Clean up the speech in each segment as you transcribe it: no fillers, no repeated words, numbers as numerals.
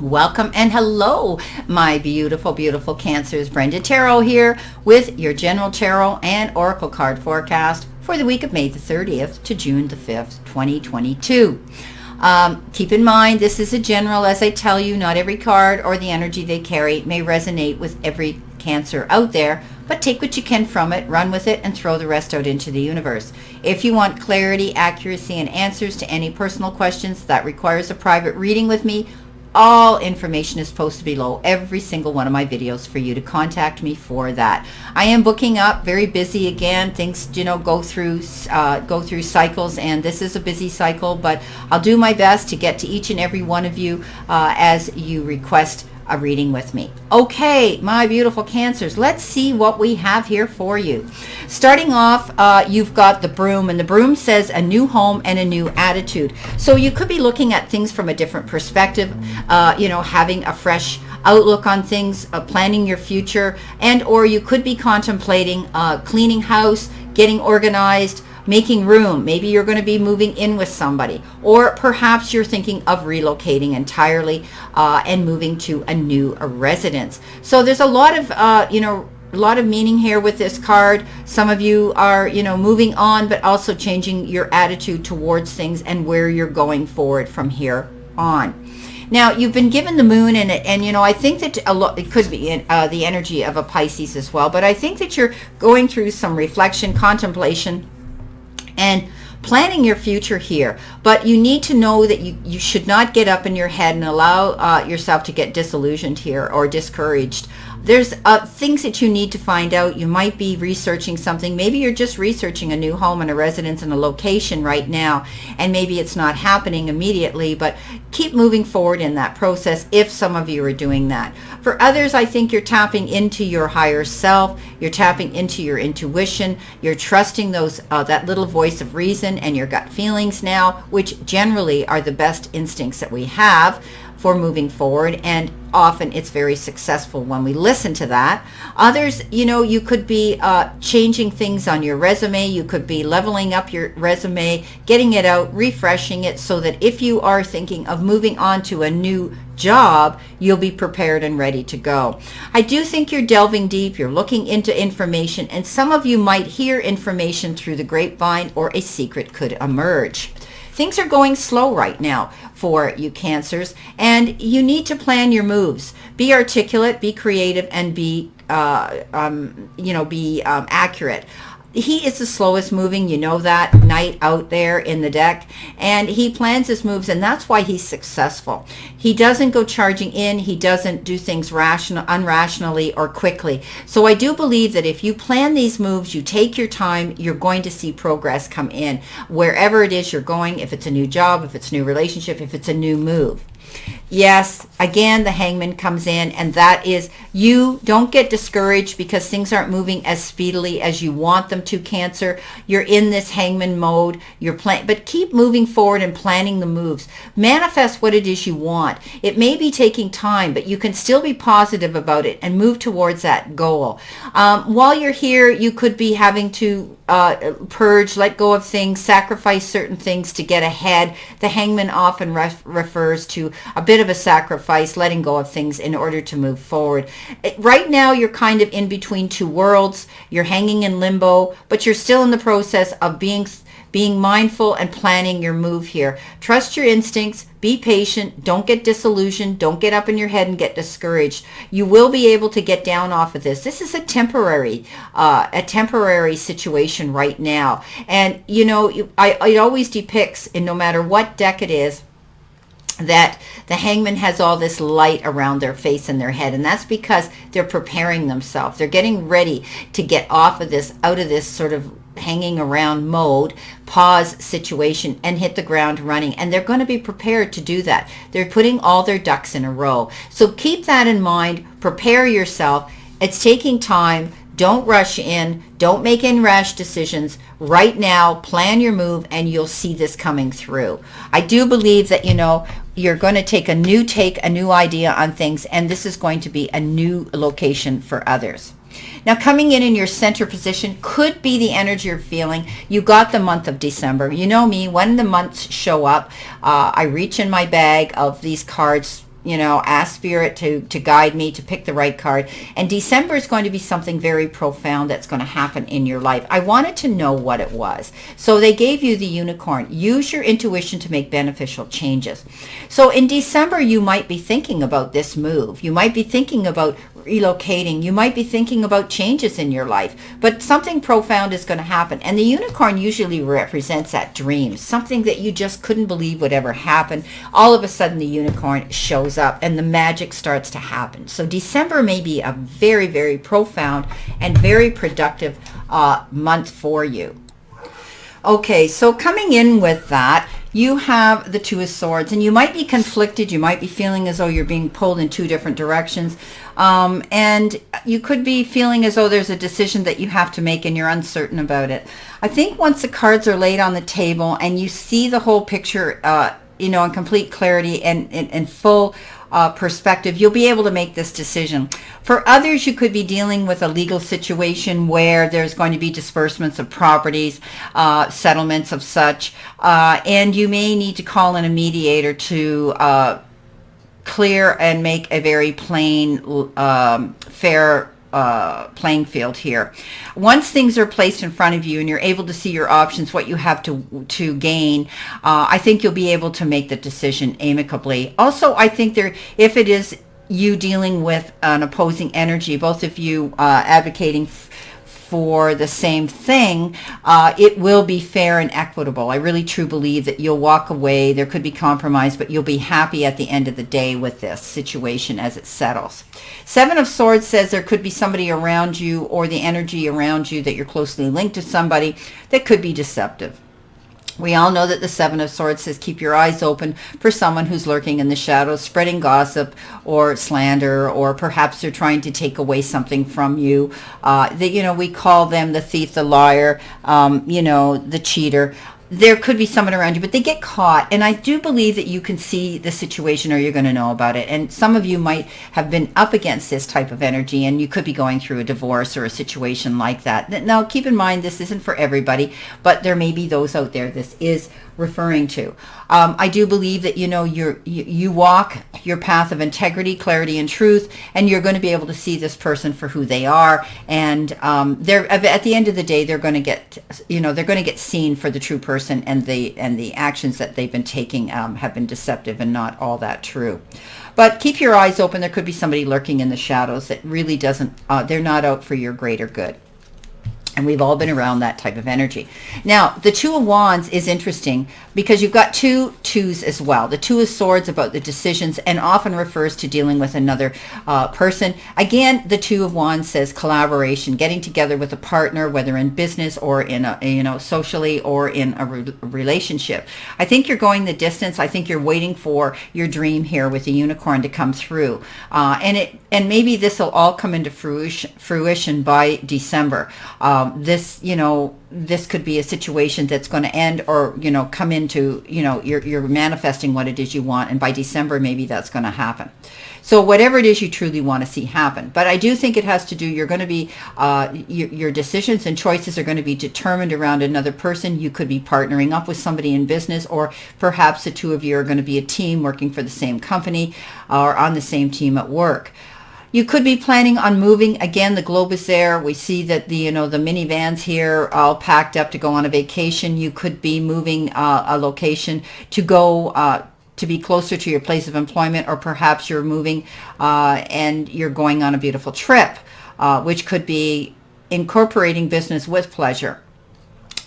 Welcome and hello, my beautiful, beautiful Cancers. Brenda Tarot here with your general tarot and oracle card forecast for the week of May the 30th to June the 5th, 2022. Keep in mind, this is a general, as I tell you, not every card or the energy they carry may resonate with every Cancer out there, but take what you can from it, run with it, and throw the rest out into the universe. If you want clarity, accuracy, and answers to any personal questions that requires a private reading with me, all information is posted below every single one of my videos for you to contact me for that. I am booking up, very busy again. Things, go through cycles, and this is a busy cycle, but I'll do my best to get to each and every one of you as you request a reading with me. Okay, my beautiful Cancers, let's see what we have here for you. Starting off, you've got the Broom, and the Broom says a new home and a new attitude. So you could be looking at things from a different perspective, having a fresh outlook on things, planning your future, and or you could be contemplating cleaning house, getting organized, making room. Maybe you're going to be moving in with somebody, or perhaps you're thinking of relocating entirely and moving to a new residence. So there's a lot of a lot of meaning here with this card. Some of you are moving on, but also changing your attitude towards things and where you're going forward from here on. Now, you've been given the Moon, and I think that it could be the energy of a Pisces as well, but I think that you're going through some reflection, contemplation, and planning your future here. But you need to know that you should not get up in your head and allow yourself to get disillusioned here or discouraged. There's things that you need to find out. You might be researching something. Maybe you're just researching a new home and a residence and a location right now, and maybe it's not happening immediately, but keep moving forward in that process if some of you are doing that. For others, I think you're tapping into your higher self. You're tapping into your intuition. You're trusting that little voice of reason and your gut feelings now, which generally are the best instincts that we have for moving forward, and often it's very successful when we listen to that. Others, you could be changing things on your resume. You could be leveling up your resume, getting it out, refreshing it, so that if you are thinking of moving on to a new job, you'll be prepared and ready to go. I do think you're delving deep. You're looking into information, and some of you might hear information through the grapevine, or a secret could emerge. Things are going slow right now for you Cancers, and you need to plan your moves. Be articulate, be creative, and be accurate. He is the slowest moving, that knight out there in the deck, and he plans his moves, and that's why he's successful. He doesn't go charging in. He doesn't do things unrationally or quickly. So I do believe that if you plan these moves, you take your time, you're going to see progress come in wherever it is you're going, if it's a new job, if it's a new relationship, if it's a new move. Yes, again, the Hangman comes in, and that is, you don't get discouraged because things aren't moving as speedily as you want them to, Cancer. You're in this Hangman mode. But keep moving forward and planning the moves. Manifest what it is you want. It may be taking time, but you can still be positive about it and move towards that goal. While you're here, you could be having to purge, let go of things, sacrifice certain things to get ahead. The Hangman often refers to a bit of a sacrifice, letting go of things in order to move forward. Right now, you're kind of in between two worlds. You're hanging in limbo, but you're still in the process of being mindful and planning your move here. Trust your instincts. Be patient. Don't get disillusioned. Don't get up in your head and get discouraged. You will be able to get down off of this. This is a temporary situation right now. And, it always depicts, in no matter what deck it is, that the Hangman has all this light around their face and their head, and that's because they're preparing themselves. They're getting ready to get out of this sort of hanging around mode, pause situation, and hit the ground running, and they're going to be prepared to do that. They're putting all their ducks in a row. So keep that in mind. Prepare yourself. It's taking time. Don't rush in. Don't make any rash decisions. Right now, plan your move, and you'll see this coming through. I do believe that, you're going to take a new idea on things, and this is going to be a new location for others. Now, coming in your center position could be the energy you're feeling. You got the month of December. You know me, when the months show up, I reach in my bag of these cards ask Spirit to guide me to pick the right card. And December is going to be something very profound that's going to happen in your life. I wanted to know what it was. So they gave you the unicorn. Use your intuition to make beneficial changes. So in December, you might be thinking about this move. You might be thinking about relocating. You might be thinking about changes in your life, but something profound is going to happen. And the unicorn usually represents that dream, something that you just couldn't believe would ever happen. All of a sudden the unicorn shows up and the magic starts to happen. So December may be a very, very profound and very productive month for you. Okay, so coming in with that, you have the Two of Swords, and you might be conflicted. You might be feeling as though you're being pulled in two different directions. And you could be feeling as though there's a decision that you have to make and you're uncertain about it. I think once the cards are laid on the table and you see the whole picture, in complete clarity and full perspective, you'll be able to make this decision. For others, you could be dealing with a legal situation where there's going to be disbursements of properties, settlements of such, and you may need to call in a mediator to clear and make a very plain, fair playing field here. Once things are placed in front of you and you're able to see your options, what you have to gain, I think you'll be able to make the decision amicably. Also, I think if it is you dealing with an opposing energy, both of you advocating for the same thing, it will be fair and equitable. I really truly believe that you'll walk away. There could be compromise, but you'll be happy at the end of the day with this situation as it settles. Seven of Swords says there could be somebody around you or the energy around you that you're closely linked to somebody that could be deceptive. We all know that the Seven of Swords says keep your eyes open for someone who's lurking in the shadows, spreading gossip or slander, or perhaps they're trying to take away something from you. We call them the thief, the liar, the cheater. There could be someone around you, but they get caught. And I do believe that you can see the situation or you're going to know about it. And some of you might have been up against this type of energy, and you could be going through a divorce or a situation like that. Now, keep in mind, this isn't for everybody, but there may be those out there this is referring to. I do believe that, you walk your path of integrity, clarity, and truth, and you're going to be able to see this person for who they are. And they're at the end of the day, they're going to get seen for the true person, and the actions that they've been taking have been deceptive and not all that true. But keep your eyes open. There could be somebody lurking in the shadows that really they're not out for your greater good. And we've all been around that type of energy. Now, the Two of Wands is interesting because you've got two twos as well. The Two of Swords about the decisions and often refers to dealing with another person. Again, the Two of Wands says collaboration, getting together with a partner, whether in business or in socially or in a relationship. I think you're going the distance. I think you're waiting for your dream here with the unicorn to come through. And maybe this will all come into fruition by December. This could be a situation that's going to end or, come into, you're manifesting what it is you want. And by December, maybe that's going to happen. So whatever it is you truly want to see happen. But I do think it has to do, you're going to be, your decisions and choices are going to be determined around another person. You could be partnering up with somebody in business, or perhaps the two of you are going to be a team working for the same company or on the same team at work. You could be planning on moving. Again, the globe is there. We see that the minivans here are all packed up to go on a vacation. You could be moving a location to go to be closer to your place of employment, or perhaps you're moving and you're going on a beautiful trip, which could be incorporating business with pleasure,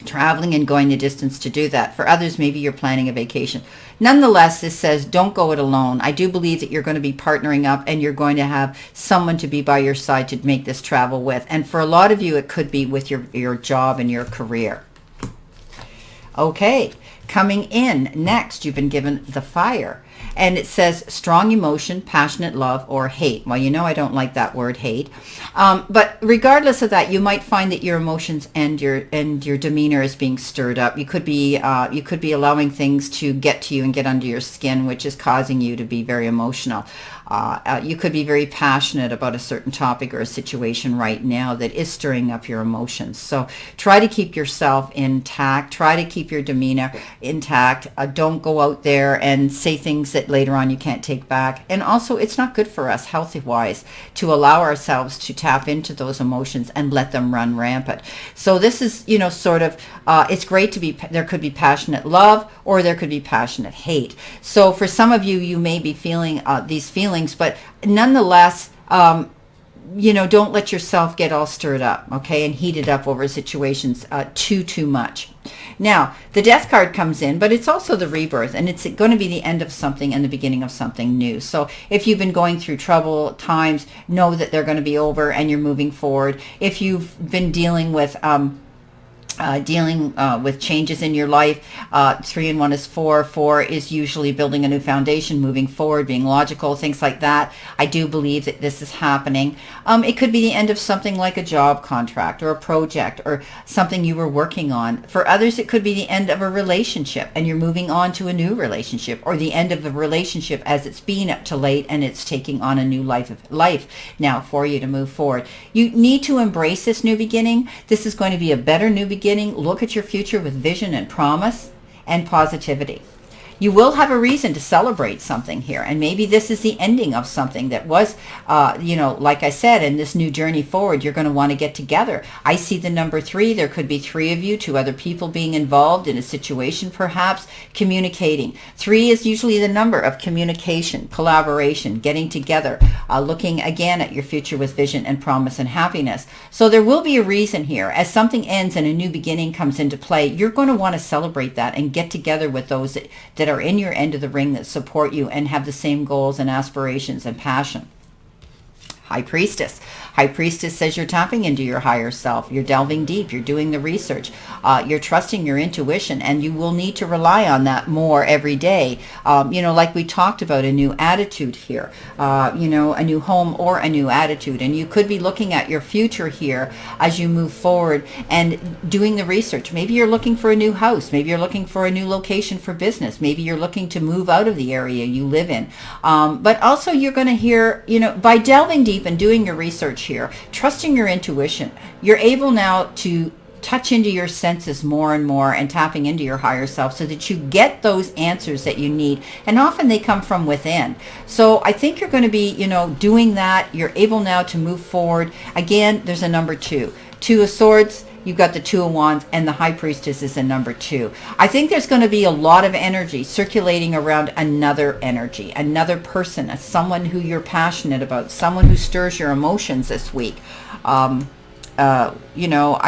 traveling and going the distance to do that. For others, maybe you're planning a vacation. Nonetheless, this says don't go it alone. I do believe that you're going to be partnering up and you're going to have someone to be by your side to make this travel with. And for a lot of you, it could be with your job and your career. Okay, coming in next, you've been given the Fire. And it says strong emotion, passionate love, or hate. Well, I don't like that word hate. But regardless of that, you might find that your emotions and your demeanor is being stirred up. You could be allowing things to get to you and get under your skin, which is causing you to be very emotional. You could be very passionate about a certain topic or a situation right now that is stirring up your emotions. So try to keep yourself intact. Try to keep your demeanor intact. Don't go out there and say things that that later on you can't take back. And also, it's not good for us healthy-wise to allow ourselves to tap into those emotions and let them run rampant. So this is, sort of, it's great to be, there could be passionate love or there could be passionate hate. So for some of you, you may be feeling these feelings, but nonetheless, don't let yourself get all stirred up, okay, and heated up over situations too much. Now, the Death card comes in, but it's also the rebirth, and it's going to be the end of something and the beginning of something new. So if you've been going through trouble times, know that they're going to be over and you're moving forward. If you've been dealing with changes in your life, 3 and 1 is 4. 4 is usually building a new foundation, moving forward, being logical, things like that. I do believe that this is happening. It could be the end of something like a job contract or a project or something you were working on. For others, it could be the end of a relationship and you're moving on to a new relationship, or the end of a relationship as it's been up to late and it's taking on a new life now for you to move forward. You need to embrace this new beginning. This is going to be a better new beginning. Look at your future with vision and promise and positivity. You will have a reason to celebrate something here, and maybe this is the ending of something that was, like I said, in this new journey forward, you're going to want to get together. I see the number 3. There could be 3 of you, 2 other people being involved in a situation, perhaps communicating. 3 is usually the number of communication, collaboration, getting together, looking again at your future with vision and promise and happiness. So there will be a reason here. As something ends and a new beginning comes into play, you're going to want to celebrate that and get together with those that are in your end of the ring, that support you and have the same goals and aspirations and passion. High Priestess. High Priestess says you're tapping into your higher self. You're delving deep. You're doing the research. You're trusting your intuition, and you will need to rely on that more every day. Like we talked about, a new attitude here, a new home or a new attitude. And you could be looking at your future here as you move forward and doing the research. Maybe you're looking for a new house. Maybe you're looking for a new location for business. Maybe you're looking to move out of the area you live in. But also you're going to hear, by delving deep and doing your research here, trusting your intuition, you're able now to touch into your senses more and more and tapping into your higher self so that you get those answers that you need. And often they come from within. So I think you're going to be, doing that. You're able now to move forward. Again, there's a number 2. 2 of Swords. You've got the 2 of Wands, and the High Priestess is a number 2. I think there's going to be a lot of energy circulating around another energy, another person, someone who you're passionate about, someone who stirs your emotions this week. I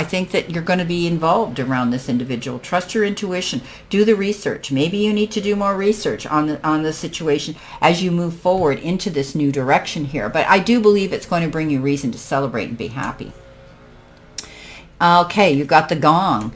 think that you're going to be involved around this individual. Trust your intuition. Do the research. Maybe you need to do more research on the situation as you move forward into this new direction here. But I do believe it's going to bring you reason to celebrate and be happy. Okay, you got the gong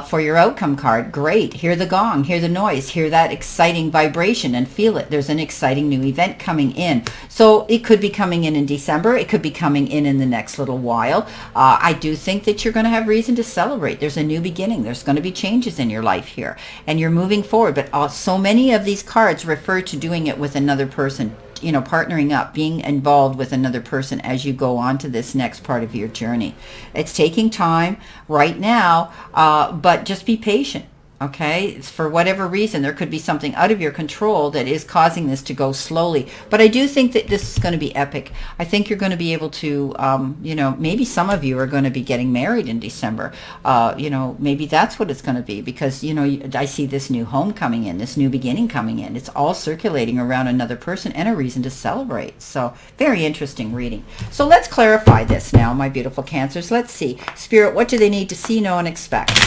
for your outcome card. Great. Hear the gong, hear the noise, hear that exciting vibration and feel it. There's an exciting new event coming in. So it could be coming in December. It could be coming in the next little while. I do think that you're going to have reason to celebrate. There's a new beginning. There's going to be changes in your life here, and you're moving forward. But so many of these cards refer to doing it with another person, partnering up, being involved with another person as you go on to this next part of your journey. It's taking time right now, but just be patient. Okay, it's for whatever reason, there could be something out of your control that is causing this to go slowly. But I do think that this is going to be epic. I think you're going to be able to, maybe some of you are going to be getting married in December. Maybe that's what it's going to be, because, I see this new home coming in, this new beginning coming in. It's all circulating around another person and a reason to celebrate. So very interesting reading. So let's clarify this now, my beautiful Cancers. Let's see. Spirit, what do they need to see, know, and expect?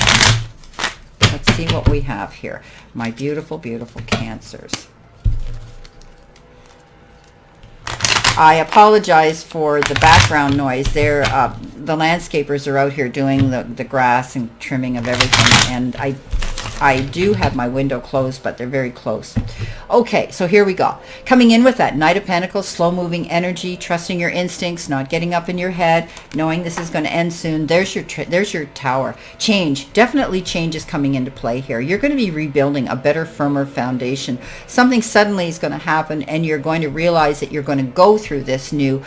Let's see what we have here. My beautiful, beautiful Cancers. I apologize for the background noise. The landscapers are out here doing the grass and trimming of everything, and I do have my window closed, but they're very close. Okay, so here we go. Coming in with that Knight of Pentacles, slow-moving energy, trusting your instincts, not getting up in your head, knowing this is going to end soon. There's your Tower. Change. Definitely change is coming into play here. You're going to be rebuilding a better, firmer foundation. Something suddenly is going to happen, and you're going to realize that you're going to go through this new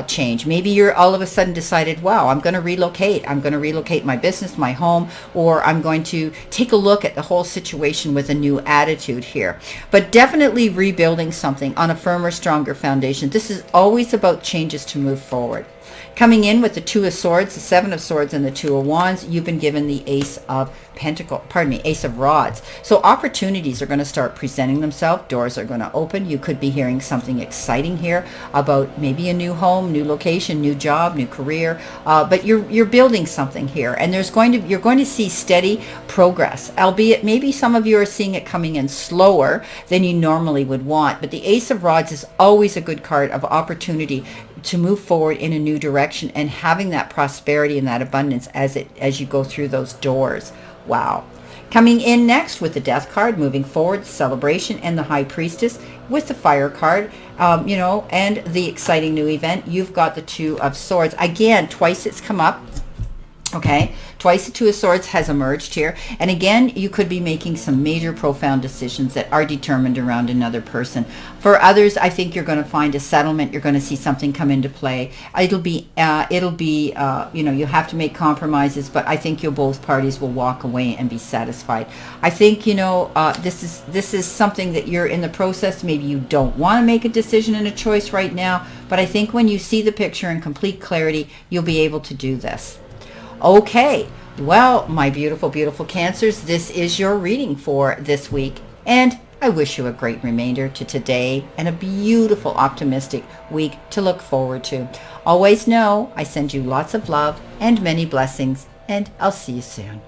change. Maybe you're all of a sudden decided, wow, I'm going to relocate. I'm going to relocate my business, my home, or I'm going to take a look at the whole situation with a new attitude here. But definitely rebuilding something on a firmer, stronger foundation. This is always about changes to move forward. Coming in with the Two of Swords, the Seven of Swords, and the Two of Wands, you've been given the Ace of Ace of Rods. So opportunities are going to start presenting themselves. Doors are going to open. You could be hearing something exciting here about maybe a new home, new location, new job, new career. But you're building something here, and you're going to see steady progress. Albeit maybe some of you are seeing it coming in slower than you normally would want. But the Ace of Rods is always a good card of opportunity to move forward in a new direction and having that prosperity and that abundance as you go through those doors. Wow. Coming in next with the Death card, moving forward, celebration, and the High Priestess with the Fire card, and the exciting new event. You've got the Two of Swords. Again, twice it's come up. Okay, twice the Two of Swords has emerged here. And again, you could be making some major profound decisions that are determined around another person. For others, I think you're going to find a settlement. You're going to see something come into play. You'll have to make compromises, but I think both parties will walk away and be satisfied. I think, this is something that you're in the process. Maybe you don't want to make a decision and a choice right now, but I think when you see the picture in complete clarity, you'll be able to do this. Okay, well, my beautiful, beautiful Cancers, this is your reading for this week, and I wish you a great remainder to today and a beautiful, optimistic week to look forward to. Always know I send you lots of love and many blessings, and I'll see you soon.